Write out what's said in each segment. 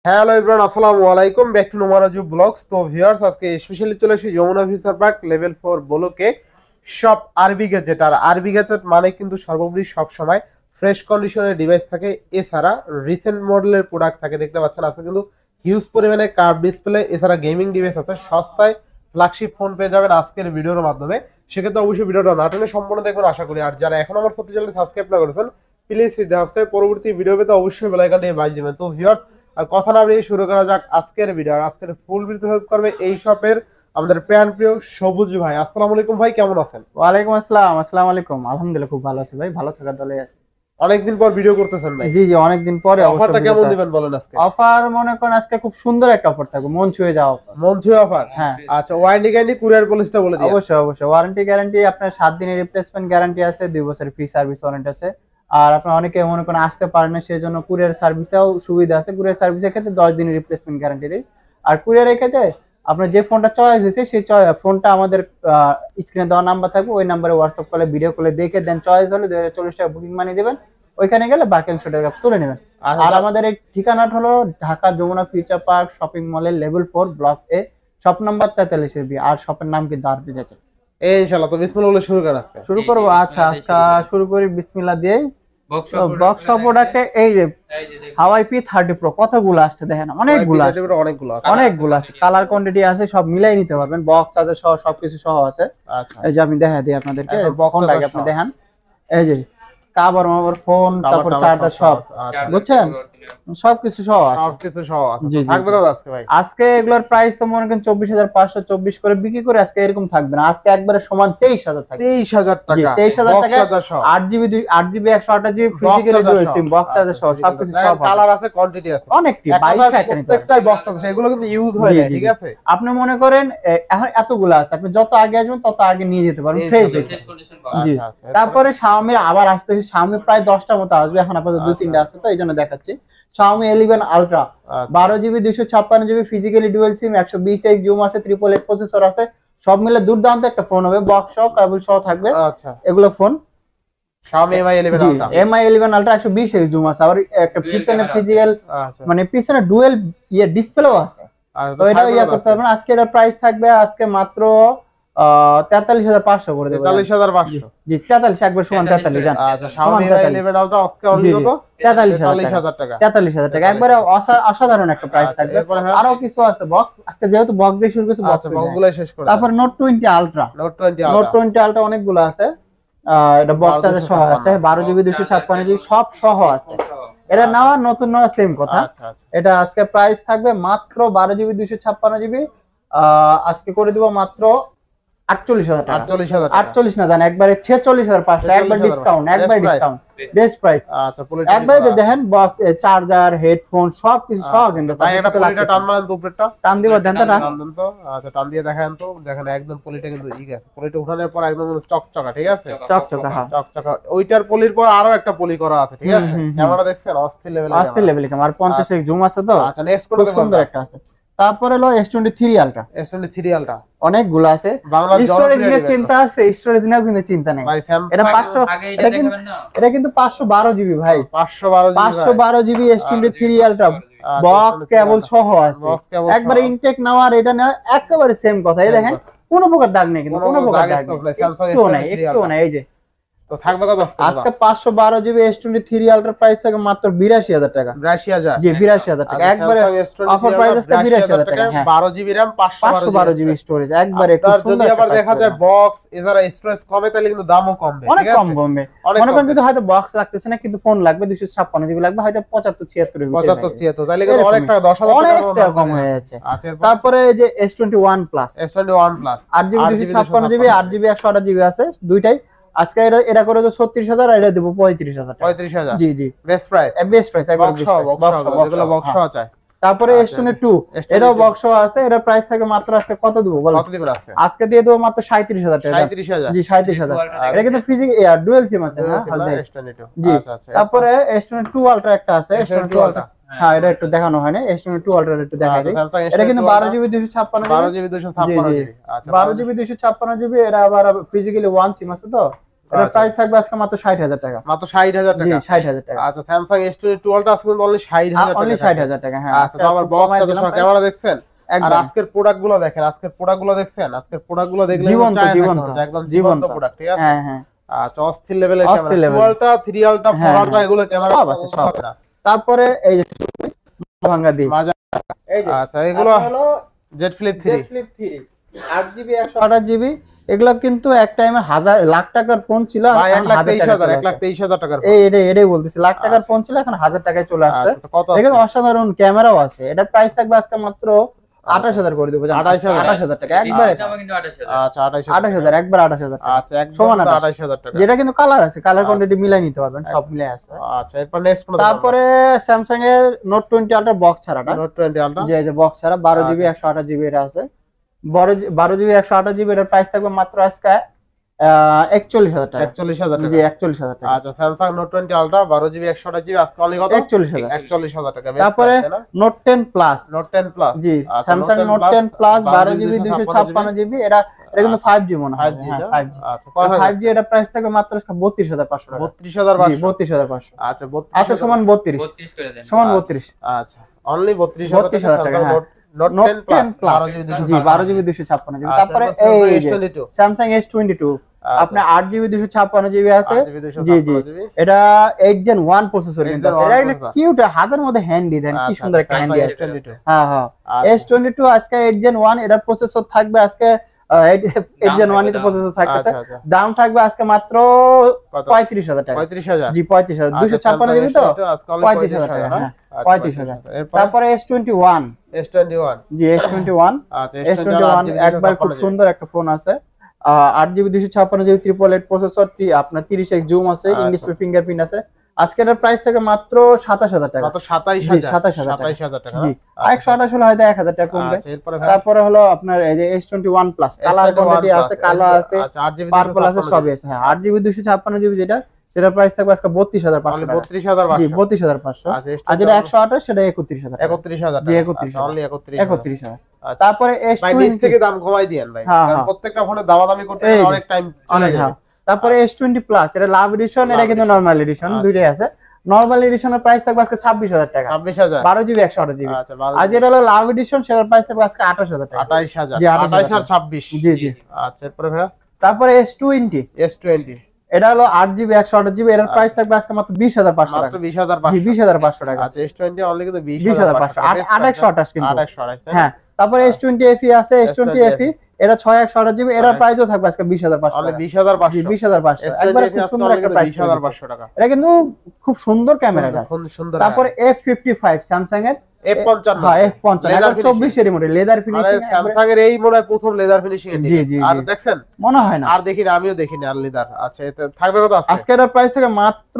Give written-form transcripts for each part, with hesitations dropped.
Hello everyone, আসসালামু আলাইকুম, back to নোমারাজু blogs. তো ভিউয়ার্স, আজকে স্পেশালি চলে এসেছি যমুনা ফিউচার পার্ক লেভেল 4 ব্লকে সব আরবি গ্যাজেট। আর আরবি গ্যাজেট মানে কিন্তু সর্বোপরি সব সময় ফ্রেশ কন্ডিশনের ডিভাইস থাকে, এছাড়া রিসেন্ট মডেলের প্রোডাক্ট থাকে। দেখতে পাচ্ছেন আজকে কিন্তু হিউজ পরিমাণে কার্ভ ডিসপ্লে, এছাড়া গেমিং ডিভাইস আছে। সস্তায় ফ্ল্যাগশিপ ফোন পেয়ে যাবেন আজকের ভিডিওর মাধ্যমে। সেক্ষেত্রে অবশ্যই ভিডিওটা না টেনে সম্পূর্ণ দেখবেন আশা করি। আর যারা এখন আমার ছোট্ট চ্যানেল সাবস্ক্রাইব না করেছেন, প্লিজ সাবস্ক্রাইব, পরবর্তী ভিডিও পেতে অবশ্যই বেল আইকনটি বাজিয়ে দিবেন। তো ভিউয়ার্স, আর কথা না বলে শুরু করা যাক আজকের ভিডিও। আর আজকের ফুল ভিডিও হেল্প করবে এই শপের আমাদের প্রাণ প্রিয় সবুজ ভাই। আসসালামু আলাইকুম ভাই, কেমন আছেন? ওয়ালাইকুম আসসালাম। আসসালামু আলাইকুম। আলহামদুলিল্লাহ খুব ভালো আছি ভাই, ভালো থাকার দলে আছি। অনেকদিন পর ভিডিও করতেছেন ভাই। জি জি, অনেকদিন পরে। অফারটা কেমন দিবেন বলেন আজকে? অফার মনে করেন আজকে খুব সুন্দর একটা অফার থাকবে, মন ছুঁয়ে যাওয়া অফার। মন ছুঁয়ে অফার? হ্যাঁ। আচ্ছা, ওয়ারেন্টি গ্যারান্টি কুরিয়ার পলিসিটা বলে দিন। অবশ্যই অবশ্যই, ওয়ারেন্টি গ্যারান্টি আপনার 7 দিনের রিপ্লেসমেন্ট গ্যারান্টি আছে, 2 বছরের ফ্রি সার্ভিস ওয়ারেন্টি আছে। আর আপনার অনেকে মনে করেন আসতে পারেন না, সেই জন্য কুরিয়ার সার্ভিসেও সুবিধা আছে। কুরিয়ার সার্ভিসের ক্ষেত্রে 10 দিনের রিপ্লেসমেন্ট গ্যারান্টি দেয়। আর কুরিয়ারের ক্ষেত্রে আপনার যে ফোনটা চয়েস হয়েছে সেই ফোনটা আমাদের স্ক্রিনে দেওয়া নাম্বার থাকবে, ওই নাম্বারে হোয়াটসঅ্যাপ কলে ভিডিও কলে দেখে দেন, চয়েস হলে 2040 টাকা বুকিং মানি দেবেন, ওইখানে গেলে বাকি অংশ টাকা তুলে নেবেন। আর আমাদের এই ঠিকানাটা হলো Dhaka Jamuna future park shopping মলের level 4 block A, shop number 43 B. আর শপের নাম কিন্তু আরবি গ্যাজেট। ইনশাআল্লাহ। তো বিসমিল্লাহ বলে শুরু করেন আজকে। শুরু করব। আচ্ছা, আজকে শুরু করি বিসমিল্লাহ দিয়ে। বক্স প্রোডাক্টে এই যে হাওয়াই P30 Pro কতগুলো আসছে দেখেন, অনেকগুলো আছে, অনেকগুলো আছে। কালার কোয়ান্টিটি আছে, সব মিলাই নিতে পারবেন। বক্স আছে সহ, সবকিছু সহ আছে। আচ্ছা, এই যে আমি দেখাই দিই আপনাদেরকে, বক্সটা আপনি দেখেন। এই যে কাভার মাভার ফোন, তারপর চার্জার সব, বুঝছেন, সবকিছু সহ আছে, সবকিছু সহ আছে। জি, জি, থাকবে কত আজকে ভাই? আজকে এগুলোর প্রাইস তো মনে করেন 24,524 করে বিক্রি করে, আজকে এরকম থাকবে না। আজকে একবারে সমান 23,000 থাকবে। 23,000 টাকা? 23,000 টাকা, 8GB 8GB 128GB physically dual sim, box charger সহ সবকিছু সহ। কালার আছে, কোয়ান্টিটি আছে, অনেকটি 22টা একটা নিতে প্রত্যেকটাই বক্স আছে, সেগুলো কিন্তু ইউজ হয় না, ঠিক আছে? আপনি মনে করেন এখন এতগুলো আছে, আপনি যত আগে আসবেন তত আগে নিয়ে যেতে পারবেন ফ্রেশ দেখে। জি, তারপরে Xiaomi আবার আসতেছে, Xiaomi প্রায় 10টা মতো আসবে, এখন আপাতত 2-3টা আছে, তো এইজন্য দেখাচ্ছি। Xiaomi 11 Ultra 12GB 256GB physically dual sim, 120x zoom আছে, 888 প্রসেসর আছে, সব মিলে দুর্দান্ত একটা ফোন হবে। বক্স সহ, কেবল সহ থাকবে। আচ্ছা, এগুলো phone Xiaomi Mi 11 Ultra। Mi 11 Ultra 120x zoom আছে, আবার একটা পিছনে ফিজিক্যাল মানে পিছনে ডুয়াল ডিসপ্লেও আছে। তো এটা করতে পারবেন। আজকে এটার প্রাইস থাকবে আজকে মাত্র 43,500 করে দেব। 43,500? জি, 43 একবার সমান 43 জান। আচ্ছা, Xiaomi Mi 11 Ultra আজকে অনলি কত? 43,000 টাকা। 43,000 টাকা একবারে অসাধারণ একটা প্রাইস থাকবে। আরো কিছু আছে বক্স, আজকে যেহেতু বক্স দিয়ে শুরু করছি, বক্সগুলো শেষ করে। তারপর Note 20 Ultra, Note 20 Ultra অনেকগুলো আছে। এটা বক্স চার্জার সহ আছে, 12GB 256GB সব সহ আছে। এটা নেওয়া নতুন নেওয়া সেম কথা। এটা আজকে প্রাইস থাকবে মাত্র 12GB 256GB, আজকে করে দিব মাত্র 48,000 টাকা। 48 না জান, একবারে 46,500, একবার ডিসকাউন্ট, একবার ডিসকাউন্ট, বেস্ট প্রাইস। আচ্ছা, একবারে যে দেখেন বক্স, চার্জার, হেডফোন সবকিছু সহ কিন্তু। ভাই এটা পলিটা টান মারেন তো, উপরেরটা টান দিব, দেন তো টান তো। আচ্ছা, টান দিয়ে দেখেন তো, দেখেন একদম পলিটা কিন্তু ই গেছে। পলিটা উঠানোর পর একদম চকচকা, ঠিক আছে? চকচকা, হ্যাঁ চকচকা। ওইটার পলির পর আরো একটা পলি করা আছে, ঠিক আছে? ক্যামেরা দেখছেন, অস্থির লেভেলে, অস্থির লেভেলে ক্যামেরা, 50x জুম আছে তো। আচ্ছা, নেক্সট করে দেখুন, সুন্দর একটা আছে। তারপরে হলো S23 Ultra, S23 Ultra অনেকগুলো আছে। স্টোরেজ নিয়ে চিন্তা আছে, স্টোরেজ নিয়েও কিন্তু চিন্তা নেই। এটা 500, এটা কিন্তু 512GB ভাই, 512GB S23 Ultra বক্স কেবল সহ আছে, একবারে ইনটেক নেওয়ার এটা নেওয়া একেবারে সেম কথা। এই দেখেন কোনো প্রকার দাগ নেই, কিন্তু কোনো প্রকার দাগ নেই, একটু নাই। এই যে তো থাকবে কত আজকে? 512GB S23 Ultra প্রাইস থাকে মাত্র 82,000 টাকা। 82,000? জি, 82,000 টাকা একবারে অফার প্রাইস আছে, 82,000 টাকা। হ্যাঁ, 12GB RAM, 512GB স্টোরেজ, একবারে খুব সুন্দর। যদি আবার দেখা যায় বক্স এছাড়া স্টোরেজ কমে, তাহলে কিন্তু দামও কমবে, অনেক কম কমবে। মনে করেন যদি হয়তো বক্স লাগতেছে না, কিন্তু ফোন লাগবে 256GB লাগবে, হয়তো 75-76 এর ভিতরে, 75-76, তাহলে কিন্তু অনেক টাকা, 10,000 টাকা কম হয়ে যাচ্ছে। তারপরে এই যে S21 Plus, 8GB 256GB 8GB 128GB আছে, দুইটাই। আজকে এটা করে তো 36,000, আর এটা দেব 35,000 টাকা। 35,000? জি জি, বেস্ট প্রাইস, বেস্ট প্রাইস একবার। যেগুলো বক্স সহ চাই। তারপরে S22 এটাও বক্স সহ আছে, এটার প্রাইস থাকে মাত্র আজকে কত দেব বল? কত দিবেন আজকে? আজকে দিয়ে দেব মাত্র 37,000 টাকা। 37,000? জি, 37,000। এটা কিন্তু ফিজিক ডুয়াল সিম আছে না? জি। তারপরে S22 Ultra একটা আছে, S22 Ultra, হ্যাঁ এটা একটু দেখানো হয়নি। S22 Ultra একটু দেখা যায়। এটা কিন্তু 12GB 256GB, 12GB 256GB। আচ্ছা, 12GB 256GB, এটা আবার ফিজিক্যালি ওয়ান সিম আছে তো, এটার আচ্ছা। প্রাইস থাকবে আজকে মাত্র 60,000 টাকা। মাত্র 60,000 জি টাকা। 60,000 টাকা। আচ্ছা Samsung S22 Ultra আজকে কিন্তু অনলি 60,000 টাকা। অনলি 60,000 টাকা। হ্যাঁ আচ্ছা, তো আবার বক্স সহ ক্যামেরা দেখছেন? আর একদম আজকের প্রোডাক্টগুলো দেখেন, আজকের প্রোডাক্টগুলো দেখছেন? আজকের প্রোডাক্টগুলো দেখলে জীবন্ত একদম জীবন্ত প্রোডাক্ট, ঠিক আছে? হ্যাঁ হ্যাঁ আচ্ছা, অস্থির লেভেলের অস্থির ক্যামেরা, level 2 আলট্রা 3 আলট্রা 4 হ্যাঁ, আলট্রা এগুলো ক্যামেরা সব আছে সব। হবে না। তারপরে এই যে ভাঙা দি মাজা। এই যে আচ্ছা, এগুলো হলো Z Flip 3 flip 3 8GB 128GB। এগুলো কিন্তু এক টাইমে লাখ টাকার ফোন ছিল, ভাই এখন 1,23,000 1,00,000 1,23,000 টাকার এটাই বলতেছি, লাখ টাকার ফোন ছিল এখন 1000 টাকায় চলে আসছে। আচ্ছা, তো কত দেখেন আছে? অসাধারণ ক্যামেরাও আছে। এটার প্রাইস থাকবে আজকে মাত্র 28,000 করে দেবো। 28,000 টাকা একবারে। আচ্ছা, 28,000 28,000 একবার 28,000 টাকা। আচ্ছা, একদম সমান 28,000 টাকা। যেটা কিন্তু কালার আছে, কালার আচ্ছা, কোয়ান্টিটি আচ্ছা। মিলাই নিতে পারবেন, সব মিলে আছে। আচ্ছা, এরপর নেক্সট কোন? তারপরে স্যামসাং এর নোট 20 আলট্রা বক্স ছাড়াটা, নোট 20 আলট্রা। যে যে বক্স ছাড়া 12GB আচ্ছা। 128GB এটা আছে। 12GB 128GB এর প্রাইস থাকবে মাত্র আজকে 41,000 টাকা। 41,000 টাকা। জি 41,000 টাকা। আচ্ছা, Samsung Note 20 Ultra 12GB 128GB আজকে অনলি কত? 41,000। 41,000 টাকা। তারপরে নোট 10 প্লাস, Note 10 Plus। জি আচ্ছা, Samsung note 10 plus 12GB 256GB। এটা কিন্তু 5G মনে হয়। 5G হ্যাঁ না? 5G। আচ্ছা, কয় হয়? 5G এটা প্রাইস থাকবে মাত্র 32,500 টাকা। 32,500। জি 32,500। আচ্ছা, আচ্ছা সমান 32 সমান 32 আচ্ছা, অনলি 32,000 টাকা। 32,000 টাকা, Samsung হ্যাঁ। Note note 10 Plus 10 plus 12GB জি 12GB 256GB। আচ্ছা, তারপরে Samsung এই যে S22 স্যামসাং S22 আপনার 8GB 256GB আছে। 8GB জি জি 256GB। এটা 8 Gen 1 প্রসেসর 8 কিন্তু Gen আছে। 1 এটা একটা processor। কিউট হাতের মধ্যে হ্যান্ডি দেন, কি আচ্ছা, সুন্দর একটা Samsung হ্যান্ডি আছে। S22। হ্যাঁ হ্যাঁ আচ্ছা। S22 আজকে 8 Gen 1 এটার প্রসেসর থাকবে আজকে 8 Gen 1 এর প্রসেসর থাকতেছে। আচ্ছা, আচ্ছা। দাম থাকবে আজকে মাত্র কত? 35,000 টাকা। 35,000। জি 35,000 256GB তো আজকে অনলি 35,000 টাকা। হ্যাঁ 35,000। এরপর তারপরে S21 S21। জি S21 আচ্ছা, S21 একবার খুব সুন্দর একটা ফোন আছে। 8GB 256GB 888 প্রসেসর, আপনার 30x জুম আছে, আচ্ছা। ইন ডিসপ্লে ফিঙ্গারপ্রিন্ট আছে। আজকে এটার প্রাইস থাকে মাত্র 27,000 টাকা। কত? 27,000। জি 27,000 টাকা। 27,000 টাকা। জি 128 হলে হয়তো 1,000 টাকা কমবে। আচ্ছা, এরপরে ভাই তারপরে হলো আপনার এই যে S21 প্লাস কালার কোয়ান্টিটি আছে, কালার আছে, আচ্ছা, 8GB পার্পল আছে, সবই আছে। হ্যাঁ 8GB 256GB যেটা সেটার প্রাইস থাকবে আজকে 32,500 টাকা। 32,500। জি 32,500। আচ্ছা, আর যেটা 128 সেটা 31,000 টাকা। 31,000 জি, টাকা। 31,000 আচ্ছা, অনলি 31,000। 31,000। আচ্ছা। তারপরে ভাই নিচ S20 থেকে দাম কমাই দিয়েন ভাই, হ্যাঁ, কারণ হ্যাঁ। প্রত্যেকটা ফোনে দামাদামি করতে এই গেলে যে, অনেক টাইম অনেক হ্যাঁ। তারপরে S20 প্লাস এটা লাভ এডিশন, এটা লাভ কিন্তু edition। নরমাল এডিশন, আচ্ছা। দুইটাই আছে। নরমাল এডিশনের প্রাইস থাকবে আজকে 26,000 টাকা। 26,000। 12GB 128GB। আচ্ছা, আর যেটা হলো লাভ এডিশন সেটার প্রাইস থাকবে আজকে 28,000 টাকা। 28,000। জি, 28,000 28 আর 26। জি জি। আচ্ছা, এরপরে ভাই তারপরে S20 S20 এটা হলো 8GB 128GB, এটার প্রাইস থাকবে আজকে মাত্র 20,500 মাত্র টাকা। 20,500। জি 20,500 টাকা। আচ্ছা, S20 অনলি কিন্তু 20,500 828 কিন্তু। 828 তাই না? হ্যাঁ তারপরে S20 FE আছে, S20 FE এটা 6/128GB, এটার প্রাইসও থাকবে আজকে 20,500 অনলি টাকা। 20,500। জি 20,500 একবারে খুব সুন্দর একটা প্রাইস 20,500 টাকা। এটা কিন্তু খুব সুন্দর ক্যামেরাটা। খুব সুন্দর। তারপরে F55 স্যামসাং এর F55। হ্যাঁ F55 Leather 24 এর মডেল, লেদার আরে ফিনিশিং স্যামসাং এর এই মনে হয় প্রথম লেদার ফিনিশিং এর জি, ডিভাইস। জি, আর জি। দেখছেন? মনে হয় না। আর দেখিনি, আমিও দেখিনি আর লেদার। আচ্ছা, এতে থাকবে কত আজকে? আজকে এটার প্রাইস থেকে মাত্র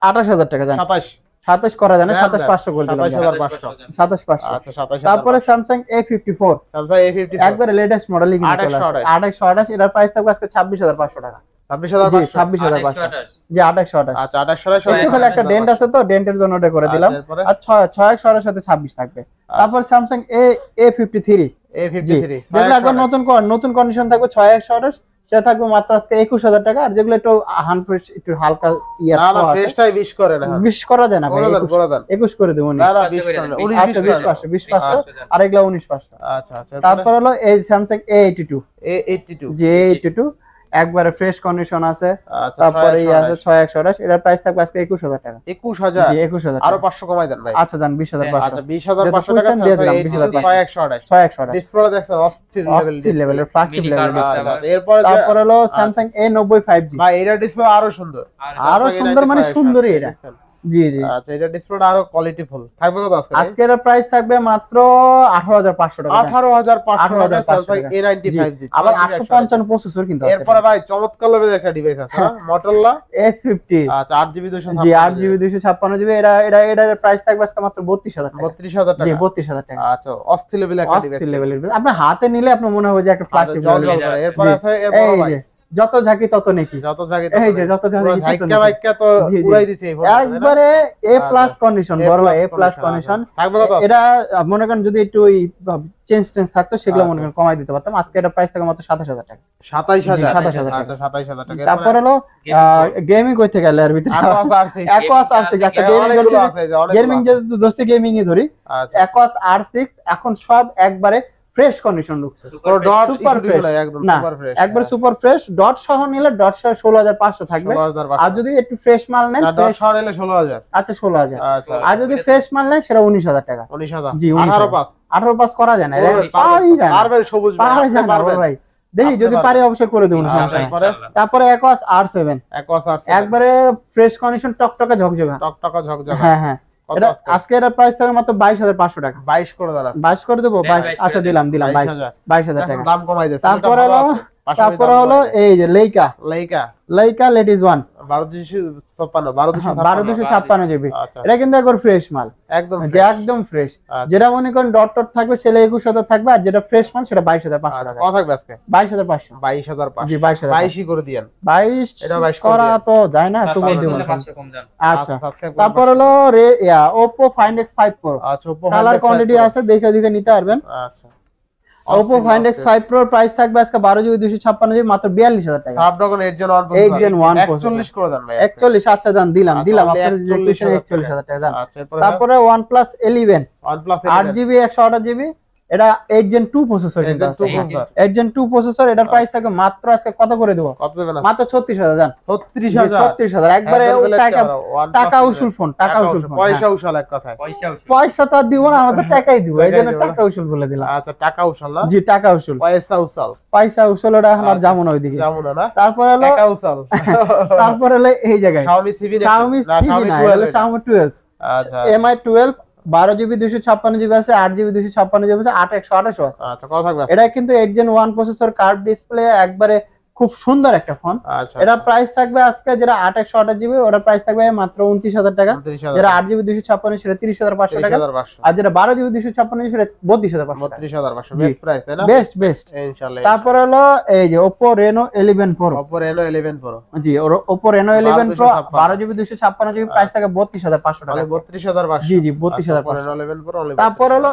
28,000 টাকা জান। 27। 27 করা যায় না, 27,500 করে দিলাম। 27,500। 27,500। আচ্ছা, 27,000। তারপরে স্যামসাং A54 স্যামসাং A54 একবারে লেটেস্ট মডেলই কিন্তু চলে আসছে। 828। 828 এটার প্রাইস থাকবে আজকে 26,500 টাকা। 26,500। জি 26,500। জি 828। আচ্ছা, 28,000। একটু খালি একটা ডেন্ট আছে তো, ডেন্টের জন্য ওটা করে দিলাম। আচ্ছা, এরপরে? আর 6 এর সাথে 26 থাকবে। তারপর স্যামসাং A53 জি A53 যেগুলো একবার নতুন কন্ডিশন থাকবে 6/128, সেটা থাকবে মাত্র আজকে 21,000 টাকা। আর যেগুলো একটু 100 একটু হালকা ইয়ার না না, ফ্রেশটাই 20 করে না। 20 করা যায় না ভাই, করে দেন। 21 করে দেবো। না না, 20 করে না। 19 আচ্ছা 20,500 20,500 আর এগুলো 19,500। আচ্ছা, আচ্ছা। তারপর হলো এই স্যামসাং A82 A82 যে A82 একবারে ফ্রেশ কন্ডিশন আছে। আচ্ছা, তারপরে এই আছে 6/128, এটার প্রাইস থাকবে আজকে 21,000 টাকা। 21,000। জি 21,000 আরো 500 কমাই দেন ভাই। আচ্ছা জান 20,500। আচ্ছা, 20,500 টাকা দিয়ে দিলাম, 6,128। 6/128 ডিসপ্লে দেখছেন অস্থির লেভেলের ফ্ল্যাগশিপ লেভেলের। আচ্ছা, আচ্ছা, এরপর তারপর হলো স্যামসাং A90 5G ভাই এটার ডিসপ্লে আরো সুন্দর। আরো সুন্দর মানে সুন্দরই এটা। জি জি। আচ্ছা, এটা ডিসপ্লেটা আরো কোয়ালিটি ফুল। থাকবে কত আজকে? আজকে এর প্রাইস থাকবে মাত্র 18,500 টাকা। 18,500 টাকা স্যামসাং A95G। আবার 855 প্রসেসর কিন্তু আছে। এরপরে ভাই চমৎকার লেভেলের একটা ডিভাইস আছে, হ্যাঁ, Motorola S50 আচ্ছা 8GB 256 জি 8GB 256GB এটার প্রাইস থাকবে আজকে মাত্র 32,000 টাকা। 32,000 টাকা। জি 32,000 টাকা। আচ্ছা, অস্থির লেভেলের একটা ডিভাইস। অস্থির লেভেলের। আপনি হাতে নিলে আপনি মনে হবে যে একটা ফ্ল্যাগশিপ জল জল করে। এরপর আছে এর বড় ভাই যত ঝাঁকি তত নেকি। যত জায়গায় এই যে যত ঝাঁকি তত ঝাইকা নেকি। বাইকা তো জি, জি। উড়াই দিছে এই ফোনটা, তাই না? একবারে এ প্লাস কন্ডিশন, বড় ভাই এ প্লাস কন্ডিশন। থাকবে কত? এটা মনে করেন যদি একটু ওই চেঞ্জ থাকতো সেগুলো মনে আচ্ছা। করেন কমাই দিতে পারতাম। আজকে এটা প্রাইস থাকে মাত্র 27000 টাকা। 27000 জি, 27000 টাকা। আচ্ছা 27000 টাকা। তারপর হলো গেমিং কই থেকে গেল এর ভিতরে Aquas R6 Aquas R6। আচ্ছা গেমিং অনেকগুলো আছে, এই যে অনেকগুলো গেমিং আছে। যেহেতু দোস্তি গেমিং এ ধরি, আচ্ছা Aquas R6 এখন সব একবারে ফ্রেশ কন্ডিশন ঢুকছে। কোনো ডট সুপার ইস্যু ফ্রেশ নাই, একদম না, সুপার ফ্রেশ। একবার সুপার ফ্রেশ। ডট সহ নিলে ডট সহ 16500 থাকবে। 16500 আর যদি একটু ফ্রেশ মাল নেন, না ডট ফ্রেশ সহ নিলে 16000। আচ্ছা 16000। আচ্ছা আর যদি ফ্রেশ মাল নেন সেটা 19000 টাকা। 19000 জি, 18 পাস 18 পাস করা যায় না, পারবেন, পাওয়াই যায় না, পারবেন সবুজ ভাই, পাওয়া আপনি যায় না পারবেন। ভাই। দেখি আপনি যদি পারবেন। পারি অবশ্যই করে দেবো, আচ্ছা, সমস্যা নাই। পরে তারপরে Aquas R7 Aquas R7 একবারে ফ্রেশ কন্ডিশন, টকটকা ঝকঝকা। টকটকা ঝকঝকা। হ্যাঁ হ্যাঁ, কত এটা আজকে? আজকে এটা প্রাইস থাকে মাত্র 22500 টাকা। 22 করে দাঁড়া। 22 করে দেবো, 22। আচ্ছা দিলাম 22000 22000 টাকা। দাম কমাই দিয়েছে। তারপরে হলো এই যে লাইকা লেইকা লেডিস 1 12256 12256 জিবি। আচ্ছা এটা কিন্তু একবার ফ্রেশ মাল, একদম যে একদম ফ্রেশ। আচ্ছা। যেটা মনে করেন ডট টট থাকবে সেটা 21000 থাকবে, আর যেটা ফ্রেশ মাল সেটা 22500 আচ্ছা টাকা। কত থাকবে আজকে? 22500। 22500 জি, 22000 22 করে দিয়েন। 22 এটা 22 করে করা দিয়েন। তো যায় না, একটু করে দিব। 500 কম যান। আচ্ছা সাবস্ক্রাইব তারপর হলো Oppo Find X5 Pro। আচ্ছা Oppo কালার কোয়ান্টিটি আছে, দেখে দেখে নিতে পারবেন। আচ্ছা Oppo Find X5 Pro price থাকবে আজকে 12GB 256GB মাত্র 42000 টাকা। Snapdragon 8 Gen 1 8 Gen 1 41 করে দেন ভাই। 41 আচ্ছা দাম দিলাম আচ্ছা, দিলাম only আপনার যে 41,000 41000 টাকা দাম। আচ্ছা এরপর তারপরে OnePlus 11 OnePlus 8GB 128GB, এটা 8 Gen 2 প্রসেসর কিন্তু আছে। 8 Gen 2 প্রসেসর, এটার প্রাইস থাকবে মাত্র আজকে কত করে দেব? কত দেবেন? মাত্র 36000 জান। 36000 36000 একবারে টাকা উসুল ফোন, টাকা উসুল ফোন। পয়সা উশাল এক কথায়। পয়সা তো আর দিব না, আমাদের টাকাই দিব, এইজন্য টাকা উসুল বলে দিলাম। আচ্ছা টাকা উশাল না? জি টাকা উসুল, পয়সা উশাল। পয়সা উসুল ওটা এখন আর যাবো না ওইদিকে। যেমন না তারপর হলো টাকা উশাল। তারপর হলো এই জায়গায় Xiaomi CV Xiaomi CV না, এটা হলো Xiaomi 12 আচ্ছা MI 12 12GB 256GB আছে, 8GB 256GB আছে, 8 128 আছে। আচ্ছা কত থাকবে? এটা কিন্তু 8 Gen 1 প্রসেসর, কার্ভ ডিসপ্লে, একবারে খুব সুন্দর একটা ফোন। আচ্ছা এটা প্রাইস থাকবে আজকে যেটা 8 128GB ওটার প্রাইস থাকবে মাত্র 29000 টাকা। 29000 যেটা 8GB 256 সেটা 30500 টাকা। 30500 আর যেটা 12GB 256 সেটা 32500 টাকা। 32500 জি। বেস্ট প্রাইস তাই না? বেস্ট। ইনশাআল্লাহ। তারপর হলো এই যে Oppo Reno 11 Pro। Oppo Reno 11 Pro জি Oppo Reno 11 Pro 1256 12GB 256GB price থাকে 32500 টাকা। তাহলে 32500 জি 32500 Oppo Reno 11 Pro only তারপর হলো